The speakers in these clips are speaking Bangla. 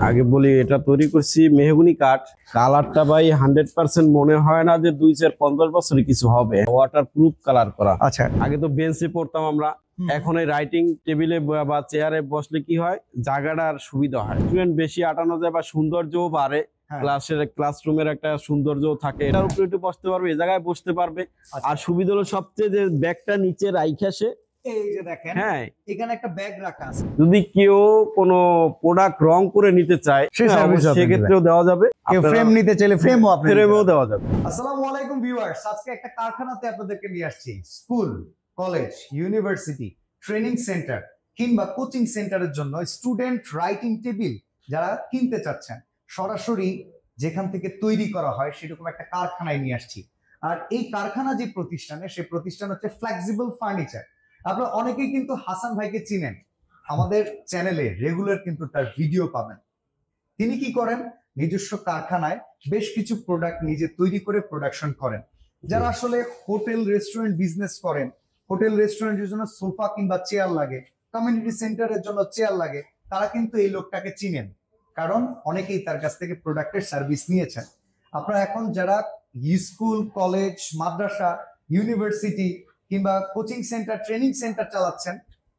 আগে বলি এটা তৈরি করছি মেহগনি কাঠ। কালারটা ভাই 100% মনে হয় না যে 2-4-50 বছরে কিছু হবে। ওয়াটার প্রুফ কালার করা। আচ্ছা, আগে তো বেঞ্চে পড়তাম আমরা, এখন এই রাইটিং টেবিলে বা চেয়ারে বসলে কি হয়, জায়গাটার সুবিধা হয়, স্টুডেন্ট বেশি আটানো যায় বা সৌন্দর্যও বাড়ে, ক্লাসরুমের একটা সৌন্দর্য থাকে। এটার উপরে একটু বসতে পারবে, এই জায়গায় বসতে পারবে। আর সুবিধা হলো সবচেয়ে যে ব্যাগটা নিচে রাইখা সে এই যে দেখেন, হ্যাঁ এখানে একটা ব্যাগ রাখা আছে। যদি কেউ কোনো প্রোডাক্ট রং করে নিতে চায় সেক্ষেত্রেও দেওয়া যাবে। কেউ ফ্রেম নিতে চাইলে ফ্রেমও দেওয়া যাবে। আসসালামু আলাইকুম ভিউয়ার্স, আজকে একটা কারখানাতে আপনাদেরকে নিয়ে আসছি। School, college, university, training centre কিংবা কোচিং সেন্টারের জন্য স্টুডেন্ট রাইটিং টেবিল যারা কিনতে চাচ্ছেন, সরাসরি যেখান থেকে তৈরি করা হয় সেরকম একটা কারখানায় নিয়ে আসছি। আর এই কারখানা যে প্রতিষ্ঠানে, সেই প্রতিষ্ঠান হচ্ছে ফ্লেক্সিবল ফার্নিচার। আপনারা অনেকেই কিন্তু হাসান ভাইকে চিনেন, আমাদের চ্যানেলে রেগুলার কিন্তু তার ভিডিও পাবেন। তিনি কি করেন, নিজস্ব কারখানায় বেশ কিছু প্রোডাক্ট নিজে তৈরি করে প্রোডাকশন করেন। যারা আসলে হোটেল রেস্টুরেন্ট বিজনেস করেন, হোটেল রেস্টুরেন্টের জন্য সোফা কিংবা চেয়ার লাগে, কমিউনিটি সেন্টারের জন্য চেয়ার লাগে, তারা কিন্তু এই লোকটাকে চিনেন, কারণ অনেকেই তার কাছ থেকে প্রোডাক্টের সার্ভিস নিয়েছেন। আপনারা এখন যারা স্কুল, কলেজ, মাদ্রাসা, ইউনিভার্সিটি কিংবা কোচিং সেন্টার, ট্রেনিং সেন্টার চালাচ্ছেন,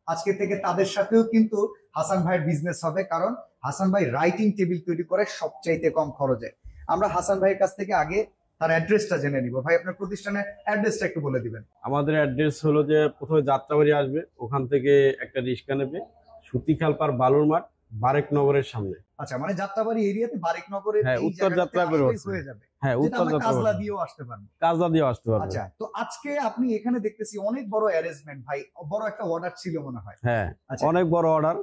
আজকে থেকে তাদের সাথেও কিন্তু হাসান ভাইয়ের বিজনেস হবে, কারণ হাসান ভাই রাইটিং টেবিল তৈরি করে সবচাইতে কম খরচে। আমরা হাসান ভাইয়ের কাছ থেকে আগে তার অ্যাড্রেসটা জেনে নিব। ভাই, আপনার প্রতিষ্ঠানের অ্যাড্রেসটা একটু বলে দিবেন। আমাদের অ্যাড্রেস হলো যে প্রথমে যাত্রাবাড়ি আসবে, ওখান থেকে একটা রিক্সা নেবে, সুতিখালপার বালুর মাঠ, বারেকনগরের সামনে। আচ্ছা, মানে যাত্রাবাড়ি এরিয়াতে বারেকনগরের উত্তর যাত্রা করে হয়ে যাবে। হ্যাঁ, উত্তর যাত্রা কাজলা দিয়েও আসতে পারবে। কাজলা দিয়েও আসতে পারবে। আচ্ছা, তো আজকে আপনি এখানে দেখতেছি অনেক বড় অ্যারেঞ্জমেন্ট। ভাই, বড় একটা অর্ডার ছিল মনে হয়। হ্যাঁ, অনেক বড় অর্ডার,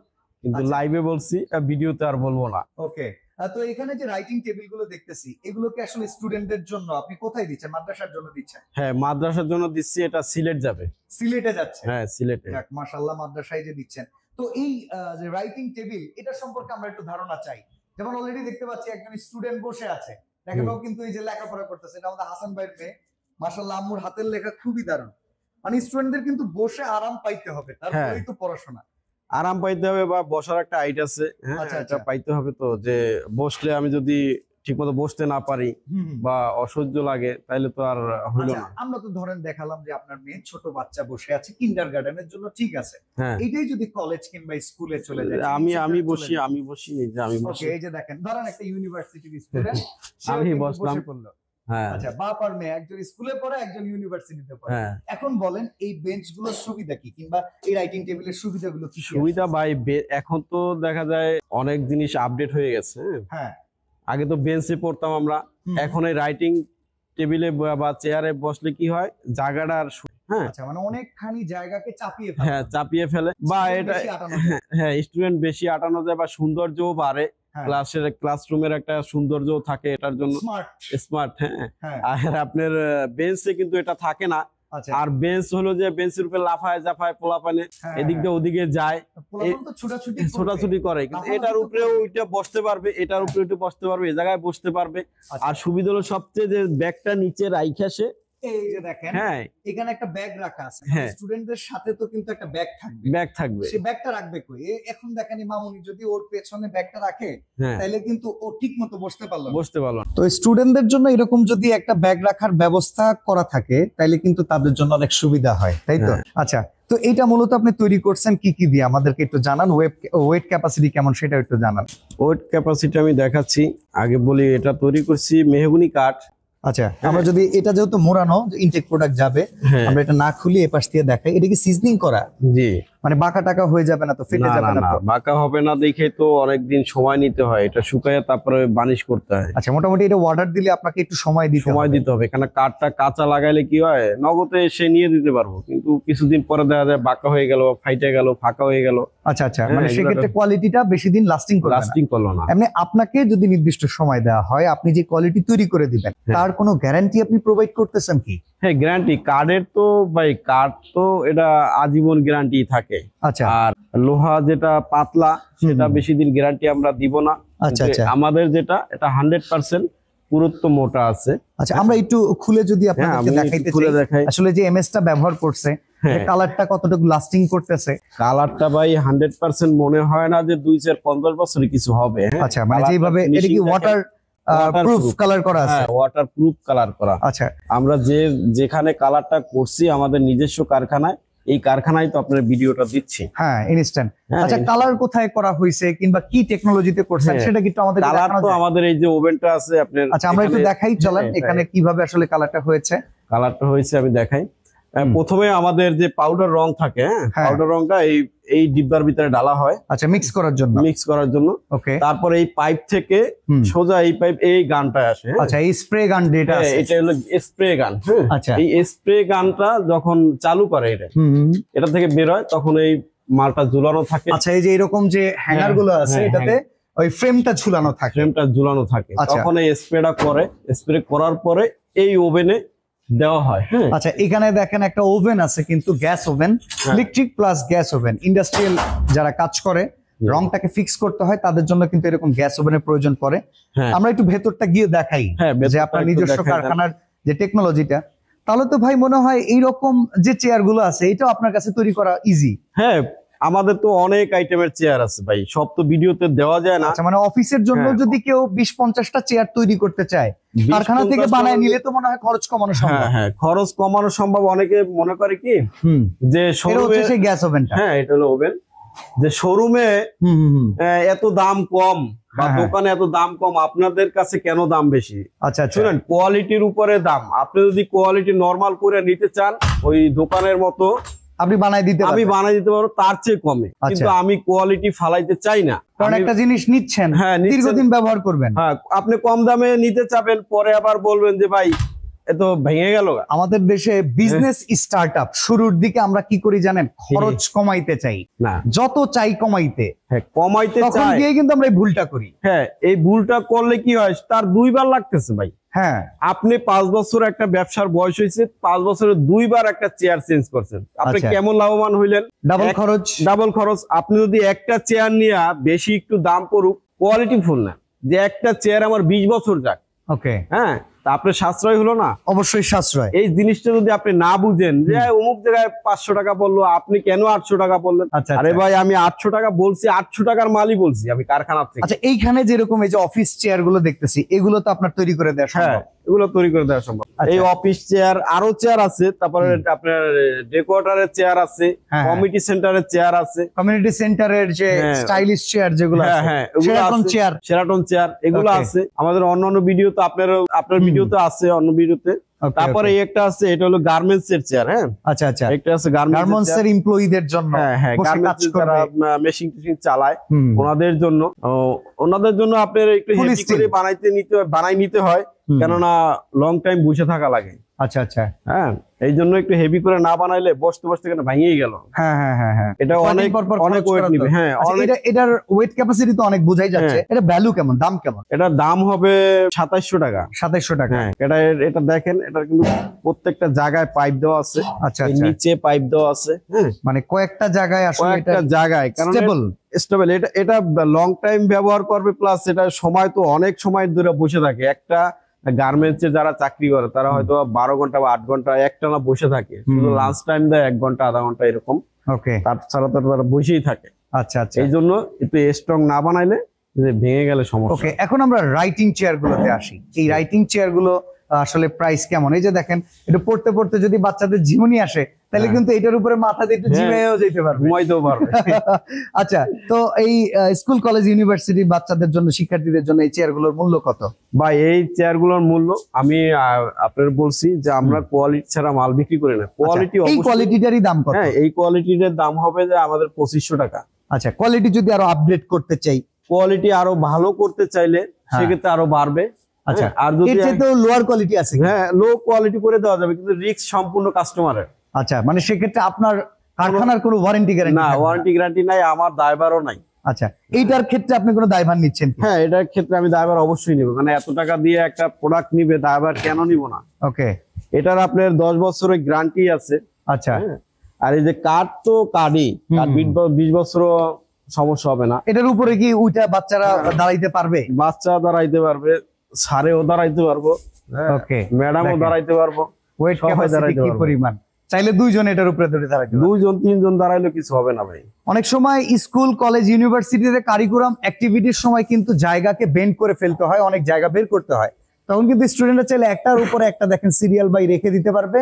কিন্তু লাইভে বলছি, ভিডিওতে আর বলবো না। ওকে, তো এখানে যে রাইটিং টেবিল গুলো দেখতেছি, এগুলোকে আসলে স্টুডেন্টদের জন্য আপনি কোথায় দিচ্ছেন? মাদ্রাসার জন্য দিচ্ছেন? হ্যাঁ, মাদ্রাসার জন্য দিচ্ছি। এটা সিলেট যাবে। সিলেটে যাচ্ছে? হ্যাঁ, সিলেটে। যাক, মাশাআল্লাহ, মাদ্রাসায় যে দিচ্ছেন। তো এই যে রাইটিং টেবিল, এটা সম্পর্কে আমরা একটু ধারণা চাই। যেমন অলরেডি দেখতে পাচ্ছি একজন স্টুডেন্ট বসে আছে, দেখেন ও কিন্তু এই যে লেখাপড়া করতেছে। এটা আমাদের হাসান ভাইয়ের মেয়ে। মাশাআল্লাহ, আম্মুর হাতের লেখা খুবই দারুণ। মানে স্টুডেন্টদের কিন্তু বসে আরাম পাইতে হবে, তারপরেই তো পড়াশোনা। আরাম পাইতে হবে বা বসার একটা হাইট আছে, হ্যাঁ, এটা পাইতে হবে। তো যে বসলে আমি যদি ঠিকমতো বসতে না পারি বা অসহ্য লাগে, তাইলে তো আর হইলো না। আমরা তো ধরেন দেখালাম যে আপনার মেয়ে ছোট বাচ্চা বসে আছে কিন্ডারগার্টেনের জন্য, ঠিক আছে। এটাই যদি কলেজ কিংবা স্কুলে চলে যায়, আমি বসি এই যে আমি বসি। এই যে দেখেন, ধরেন একটা ইউনিভার্সিটির স্টুডেন্ট, আমি বসলাম। হ্যাঁ, আচ্ছা, বাপার মেয়ে একজন স্কুলে পড়ে, একজন ইউনিভার্সিটিতে পড়ে। এখন বলেন এই বেঞ্চগুলোর সুবিধা কি, কিংবা এই রাইটিং টেবিলের সুবিধাগুলো কি? সুবিধা ভাই, এখন তো দেখা যায় অনেক জিনিস আপডেট হয়ে গেছে। হ্যাঁ, আগে তো বেঞ্চে পড়তাম আমরা, এখন এই রাইটিং টেবিলে বা চেয়ারে বসলে কি হয়, জায়গাটার মানে অনেকখানি জায়গাকে চাপিয়ে ফেলে বা এটা স্টুডেন্ট বেশি আটানো যায় বা সৌন্দর্যও বাড়ে, ক্লাসরুমের একটা সৌন্দর্য থাকে, এটার জন্য স্মার্ট। হ্যাঁ, আর আপনার বেঞ্চে কিন্তু এটা থাকে না। আর বেঞ্চ হলো যে বেঞ্চের উপরে লাফায় জাফায় পোলাপানে এদিক দিয়ে ওদিকে যায়, ছোটাছুটি করে, কিন্তু এটার উপরেও ওইটা বসতে পারবে, এটার উপরে একটু বসতে পারবে, এই জায়গায় বসতে পারবে। আর সুবিধা হলো সবচেয়ে যে ব্যাগটা নিচে রাইখা সে এই যে দেখেন, এখানে একটা ব্যাগ রাখা আছে। স্টুডেন্টদের সাথে তো কিন্তু একটা ব্যাগ থাকবে। সেই ব্যাগটা রাখবে কই? এখন দেখেন মামুনি যদি ওর পেছনে ব্যাগটা রাখে, তাহলে কিন্তু ও ঠিকমতো বসতে পারলো না। তো স্টুডেন্টদের জন্য এরকম যদি একটা ব্যাগ রাখার ব্যবস্থা করা থাকে, তাহলে কিন্তু তাদের জন্য অনেক সুবিধা হয়, তাই তো? আচ্ছা, তো এটা মূলত আপনি তৈরি করছেন কি কি দিয়ে, আমাদেরকে একটু জানান। ওয়েট ক্যাপাসিটি কেমন সেটা একটু জানান। ওয়েট ক্যাপাসিটি আমি দেখাচ্ছি। আগে বলি এটা তৈরি করছি মেহগনি কাঠ। আচ্ছা, আমরা যদি এটা যেহেতু মোড়ানো ইনটেক প্রোডাক্ট যাবে, আমরা এটা না খুলি এপাশ দিয়ে দেখাই। এটা কি সিজনিং করা? জি। মানে বাঁকা টাকা হয়ে যাবে না তো? ফেটে যাবে না তো? বাঁকা হবে না দেখে তো অনেকদিন সময় নিতে হয়, এটা শুকায় তারপরে বানিশ করতে হয়। আচ্ছা, মোটামুটি এটা অর্ডার দিলে আপনাকে একটু সময় দিতে হবে। কারণ কাঠটা কাঁচা লাগাইলে কি হয়, নগদে এসে নিয়ে দিতে পারবো, কিন্তু কিছুদিন পরে দেখা যায় বাঁকা হয়ে গেল, ফাইটে গেল, ফাঁকা হয়ে গেল। আচ্ছা, মানে সেক্ষেত্রে কোয়ালিটিটা বেশি দিন লাস্টিং করলো না। এমনি আপনাকে যদি নির্দিষ্ট সময় দেওয়া হয়, আপনি যে কোয়ালিটি তৈরি করে দিবেন, তার কোনো গ্যারান্টি আপনি প্রোভাইড করতেছেন কি? হ্যাঁ, গ্যারান্টি কার্ডের তো ভাই, কার্ড তো এটা আজীবন গ্যারান্টি থাকে। আচ্ছা, আর লোহা যেটা পাতলা, সেটা বেশি দিন গ্যারান্টি আমরা দিব না। আচ্ছা, আমাদের যেটা এটা 100% পুরুত্ব মোটা আছে। আচ্ছা, আমরা একটু খুলে যদি আপনাদেরকে দেখাইতে চাই, আসলে যে এমএসটা ব্যবহার করছে কালারটা কতটুকু লাস্টিং করতেছে? কালারটা ভাই 100% মনে হয় না যে 2-50 বছরে কিছু হবে। আচ্ছা, মানে যেভাবে এটা কি ওয়াটার প্রুফ কালার করা আছে? হ্যাঁ, ওয়াটার প্রুফ কালার করা। আচ্ছা, আমরা যেখানে কালারটা করছি আমাদের নিজস্ব কারখানায়, এই কারখানায় তো আপনার ভিডিওটা দিচ্ছি। হ্যাঁ, ইনস্ট্যান্ট। আচ্ছা, কালার কোথায় করা হয়েছে কিংবা কি টেকনোলজিতে করছেন সেটা কি একটু আমাদের দেখানো যায়? কালার তো আমাদের এই যে ওভেনটা আছে আপনার। আচ্ছা, আমরা একটু দেখাই চলেন এখানে কিভাবে আসলে কালারটা হয়েছে। কালারটা হয়েছে আমি দেখাই। প্রথমে আমাদের যে পাউডার রং থাকে, পাউডার রংটা এই ডিব্বার ভিতরে ডালা হয়। আচ্ছা, মিক্স করার জন্য। ওকে। তারপর এই পাইপ থেকে সোজা এই পাইপ এই গানটায় আসে। আচ্ছা, এই স্প্রে গান যেটা আছে এটা হলো স্প্রে গান। আচ্ছা, এই স্প্রে গানটা যখন চালু করে এটা থেকে বের হয় তখন এই মালটা ঝুলানো থাকে। আচ্ছা, এই যে এরকম যে হ্যাঙ্গার গুলো আছে এটাতে ওই ফ্রেমটা ঝুলানো থাকে। তখন এই স্প্রেটা করে, স্প্রে করার পরে এই ওভেনে দেওয়া হয়। আচ্ছা, এখানে দেখেন একটা ওভেন আছে, কিন্তু gas oven, electric plus gas oven. Industrial যারা কাজ করে রংটাকে ফিক্স করতে হয় তাদের জন্য কিন্তু এরকম গ্যাস ওভেনের প্রয়োজন পড়ে। আমরা একটু ভেতরটা গিয়ে দেখাই যে আপনার নিজস্ব কারখানার যে টেকনোলজিটা। তাহলে তো ভাই মনে হয় এইরকম যে চেয়ার গুলো আছে এটাও আপনার কাছে তৈরি করা ইজি। হ্যাঁ, আমাদের তো অনেক আইটেমের চেয়ার আছে ভাই, সব তো ভিডিওতে দেওয়া যায় না। আচ্ছা, মানে অফিসের জন্য যদি কেউ 20-50টা চেয়ার তৈরি করতে চায় কারখানা থেকে বানায় নিলে তো মনে হয় খরচ কমানো সম্ভব। হ্যাঁ, খরচ কমানো সম্ভব। অনেকে মনে করে কি যে শোরুমে সেই গ্যাস ওভেনটা, হ্যাঁ এটা হলো ওভেন, যে শোরুমে এত দাম কম বা দোকানে এত দাম কম, আপনাদের কাছে কেন দাম বেশি? আচ্ছা, শুনেন, কোয়ালিটির উপরে দাম। আপনি যদি কোয়ালিটি নরমাল করে নিতে চান ওই দোকানের মতো আমি বানাই দিতে পারবো তার চেয়ে কমে, কিন্তু আমি কোয়ালিটি ফালাইতে চাই না। কারণ একটা জিনিস নিচ্ছেন, দীর্ঘদিন ব্যবহার করবেন। হ্যাঁ, আপনি কম দামে নিতে চাবেন, পরে আবার বলবেন যে ভাই এত ভেঙে গেল। আমাদের দেশে বিজনেস স্টার্টআপ শুরুর দিকে আমরা কি করি জানেন? খরচ কমাইতে চাই, না যত চাই কমাইতে, তখন গিয়ে কিন্তু আমরা এই ভুলটা করি। হ্যাঁ, এই ভুলটা করলে কি হয়, তার 2 বার লাগতেছে ভাই। হ্যাঁ, আপনি 5 বছর একটা ব্যবসার বয়স হয়েছে, 5 বছরে 2 বার একটা চেয়ার চেঞ্জ করছেন, আপনি কেমন লাভবান হইলেন? ডাবল খরচ। আপনি যদি একটা চেয়ার নিয়ে বেশি একটু দাম পড়ুক, কোয়ালিটি ফুল না, যে একটা চেয়ার আমার 20 বছর যাক, ওকে, হ্যাঁ, তা আপনার সাশ্রয় হলো না? অবশ্যই সাশ্রয়। এই জিনিসটা যদি আপনি না বুঝেন যে অমুক জায়গায় 500 টাকা পড়লো, আপনি কেন 800 টাকা বললেন? আরে ভাই, আমি 800 টাকা বলছি, 800 টাকার মালই বলছি আমি কারখানা থেকে। আচ্ছা, এইখানে যেরকম এই যে অফিস চেয়ার গুলো দেখতেছি, এগুলো তো আপনার তৈরি করে দেওয়া সম্ভব? এগুলো তৈরি করে দেওয়া সম্ভব। এই অফিস চেয়ার, আরো চেয়ার আছে, তারপরে আপনার ডেকোরেটরের চেয়ার আছে, কমিটি সেন্টারের চেয়ার আছে, কমিউনিটি সেন্টারের যে স্টাইলিশ চেয়ার যেগুলো আছে, শেরাটন চেয়ার, এগুলো আছে আমাদের অন্যান্য ভিডিও তো আপনার ভিডিওতে আছে, অন্য ভিডিওতে। তারপরে একটা আছে, এটা হলো গার্মেন্টস এর চেয়ার। হ্যাঁ, আচ্ছা আচ্ছা, একটা আছে গার্মেন্টস এর এমপ্লয়িদের জন্য। হ্যাঁ, গার্মেন্টস যারা মেশিন টেশিন চালায় ওনাদের জন্য আপনার একটু হেভি করে বানাই নিতে হয়, কেননা লং টাইম বসে থাকা লাগে। আচ্ছা আচ্ছা, হ্যাঁ, এই জন্য একটু হেভি করে না বানাইলে বসতে বসতে কেন ভেঙেই গেল। হ্যাঁ হ্যাঁ হ্যাঁ, এটা অনেক ওয়েট নিবে। হ্যাঁ, এটার ওয়েট ক্যাপাসিটি তো অনেক বোঝাই যাচ্ছে। এটা ভ্যালু কেমন, দাম কেমন? এটা দাম হবে 2700 টাকা। 2700 টাকা। হ্যাঁ, এটা দেখেন, এটা কিন্তু প্রত্যেকটা জায়গায় পাইপ দেওয়া আছে। আচ্ছা, নিচে পাইপ দেওয়া আছে। হ্যাঁ, মানে কয়েকটা জায়গায় আসলে কয়েকটা জায়গায় স্টেবল। এটা লং টাইম ব্যবহার করবে, প্লাস এটা সময় তো অনেক সময় ধরে বসে থাকে। একটা গার্মেন্টসে যারা চাকরি করে তারা হয়তো 12 ঘন্টা বা 8 ঘন্টা একটানা বসে থাকে, শুধু লাঞ্চ টাইম দেয় 1 ঘন্টা আধা ঘন্টা এরকম। ওকে, তাছাড়া তো তারা বসেই থাকে। আচ্ছা আচ্ছা, এই জন্য একটু স্ট্রং না বানাইলে ভেঙে গেলে সমস্যা। ওকে, এখন আমরা রাইটিং চেয়ার গুলোতে আসি। এই রাইটিং চেয়ার গুলো আসলে প্রাইস কেমন? এই যে দেখেন, এটা পড়তে পড়তে যদি বাচ্চাদের ঝিমুনি আসে তাহলে কিন্তু এটার উপরে মাথা দিয়ে একটু ঝিমেও যেতে পারবে, ঘুমাইতেও পারবে। আচ্ছা, তো এই স্কুল কলেজ ইউনিভার্সিটি বাচ্চাদের জন্য, শিক্ষার্থীদের জন্য এই চেয়ার গুলোর মূল্য কত? ভাই, এই চেয়ার গুলোর মূল্য আমি আপনার বলছি যে আমরা কোয়ালিটি ছাড়া মাল বিক্রি করি না। এই কোয়ালিটিটারই দাম কত? হ্যাঁ, এই কোয়ালিটির দাম হবে যে আমাদের 2500 টাকা। আচ্ছা, কোয়ালিটি যদি আরো আপডেট করতে চাই, কোয়ালিটি আরো ভালো করতে চাইলে সেক্ষেত্রে আরো বাড়বে। আচ্ছা, আর যদি তো লোয়ার কোয়ালিটি আছে, হ্যাঁ, লো কোয়ালিটি করে দেওয়া যাবে, কিন্তু রিস্ক সম্পূর্ণ কাস্টমারের। আচ্ছা, মানে সেক্ষেত্রে আপনার কারখানার কোনো ওয়ারেন্টি গ্যারান্টি? না, ওয়ারেন্টি গ্যারান্টি নাই, আমার দায়ভারও নাই। আচ্ছা, এইটার ক্ষেত্রে আপনি কোনো দায়ভার নিচ্ছেন? হ্যাঁ, এটার ক্ষেত্রে আমি দায়ভার অবশ্যই নিব, মানে এত টাকা দিয়ে একটা প্রোডাক্ট নিবে, দায়ভার কেন নিব না? ওকে, এটার আপনার 10 বছরের গ্যারান্টি আছে। আচ্ছা, আর এই যে কাঠ তো কাঠই, 20 বছরও সমস্যা হবে না। এটার উপরে কি ওইটা বাচ্চারা দাঁড়াইতে পারবে? বাচ্চা দাঁড়াইতে পারবে, স্যারেও দাঁড়াইতে পারবো, ওকে, ম্যাডামও দাঁড়াইতে পারবো। ওয়েট ক্যাপাসিটি কি পরিমাণ? চাইলে দুইজন এটার উপরে ধরে দাঁড়াতে পারবে। 2 জন 3 জন দাঁড়াইলে কিছু হবে না ভাই। অনেক সময় স্কুল কলেজ ইউনিভার্সিটিতে কারিকুলাম অ্যাক্টিভিটির সময় কিন্তু জায়গাকে বেন্ড করে ফেলতে হয়, অনেক জায়গা বের করতে হয়, তখন কিন্তু স্টুডেন্টরা চাইলে একটার উপরে একটা দেখেন সিরিয়াল বাই রেখে দিতে পারবে,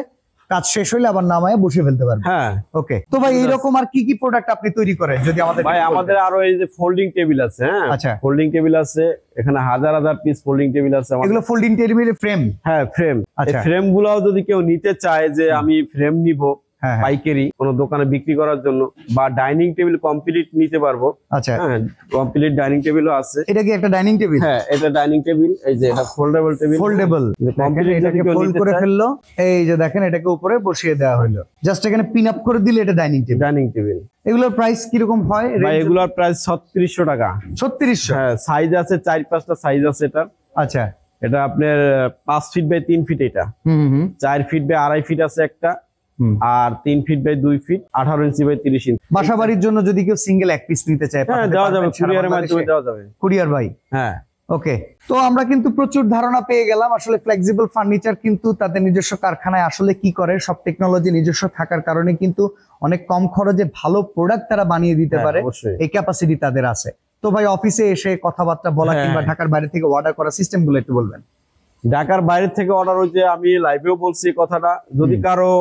কাজ শেষ হইলে আবার নামায় বসে ফেলতে পারবে। হ্যাঁ ওকে, তো ভাই এইরকম আর কি কি প্রোডাক্ট আপনি তৈরি করেন যদি আমাদের ভাই? আমাদের আরো এই যে ফোল্ডিং টেবিল আছে। হ্যাঁ আচ্ছা, ফোল্ডিং টেবিল আছে, এখানে হাজার হাজার পিস ফোল্ডিং টেবিল আছে আমাদের। এগুলো ফোল্ডিং টেবিলের ফ্রেম? হ্যাঁ ফ্রেম। এই আচ্ছা, ফ্রেম গুলাও যদি কেউ নিতে চায় যে আমি ফ্রেম নিব হ্যাঁ হ্যাঁ, পাইকারি কোনো দোকানে বিক্রি করার জন্য, বা ডাইনিং টেবিল কমপ্লিট নিতে পারবো। আচ্ছা, হ্যাঁ কমপ্লিট ডাইনিং টেবিলও আছে। এটা কি একটা ডাইনিং টেবিল? হ্যাঁ এটা ডাইনিং টেবিল, এই যে এটা ফোল্ডেবল টেবিল। ফোল্ডেবল, কমপ্লিট এটাকে ফোল্ড করে ফেললো, এই যে দেখেন এটাকে উপরে বসিয়ে দেওয়া হলো, জাস্ট এখানে পিন আপ করে দিলে এটা ডাইনিং টেবিল। ডাইনিং টেবিল এগুলোর প্রাইস কিরকম হয়? ভাই এগুলোর প্রাইস 3600 টাকা। 3600? হ্যাঁ সাইজ আছে 4-5টা সাইজ আছে এটা। আচ্ছা, এটা আপনার 5 ফিট বাই 3 ফিট, এটা 4 ফিট বাই 2.5 ফিট আছে একটা, আর 3 feet by 2 feet, 18 inch by 30 inch. বাসা বাড়ির জন্য যদি কেউ সিঙ্গেল এক পিস নিতে চায় হ্যাঁ দেওয়া যাবে, কুরিয়ারের মাধ্যমে দেওয়া যাবে। কুরিয়ার ভাই? হ্যাঁ ওকে, তো আমরা কিন্তু প্রচুর ধারণা পেয়ে গেলাম আসলে ফ্লেক্সিবল ফার্নিচার কিন্তু তাদের নিজস্ব কারখানায় আসলে কি করে, সব টেকনোলজি নিজস্ব থাকার কারণে কিন্তু অনেক কম খরচে ভালো প্রোডাক্ট তারা বানিয়ে দিতে পারে, অবশ্যই। এই ক্যাপাসিটি তাদের আছে। তো ভাই অফিসে এসে কথাবার্তা বলা কিংবা ঢাকার বাইরে থেকে অর্ডার করা সিস্টেম গুলো একটু বলবেন। ঢাকার বাইরে থেকে অর্ডার হইতে আমি লাইভেও বলছি এই কথাটা, যদি কারো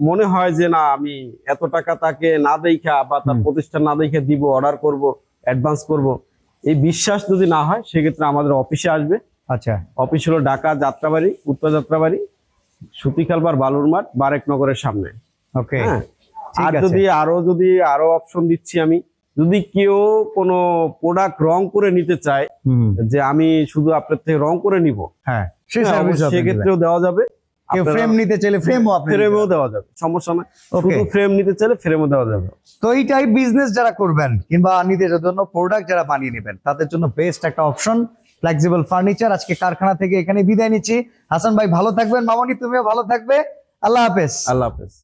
মনে হয় যে না আমি এত টাকা তাকে না দেখা বা তার প্রতিষ্ঠান না দেখে দিব, অর্ডার করব, অ্যাডভান্স করব, এই বিশ্বাস যদি না হয় সেক্ষেত্রে আমাদের অফিসে আসবে। আচ্ছা, অফিস হলো ঢাকা যাত্রাবাড়ি, উত্তর যাত্রাবাড়ি, সুতিখালবার বালুরমাঠ, বারেকনগরের সামনে। ওকে, হ্যাঁ, আর যদি আরো অপশন দিচ্ছি আমি, যদি কেউ কোনো প্রোডাক্ট রং করে নিতে চায় যে আমি শুধু আপনার থেকে রং করে নিব, হ্যাঁ সেই সার্ভিস সেক্ষেত্রেও দেওয়া যাবে। কেউ ফ্রেম নিতে চাইলে ফ্রেমও দেওয়া যাবে, সমস্যা নাই। শুধু ফ্রেম নিতে চাইলে ফ্রেমও দেওয়া যাবে। তো এই টাইপ বিজনেস যারা করবেন কিংবা নিজের জন্য প্রোডাক্ট যারা বানিয়ে নেবেন তাদের জন্য বেস্ট একটা অপশন ফ্লেক্সিবল ফার্নিচার। আজকে কারখানা থেকে এখানে বিদায় নিচ্ছি। হাসান ভাই ভালো থাকবেন, মামনি তুমিও ভালো থাকবে, আল্লাহ হাফেজ। আল্লাহ হাফেজ।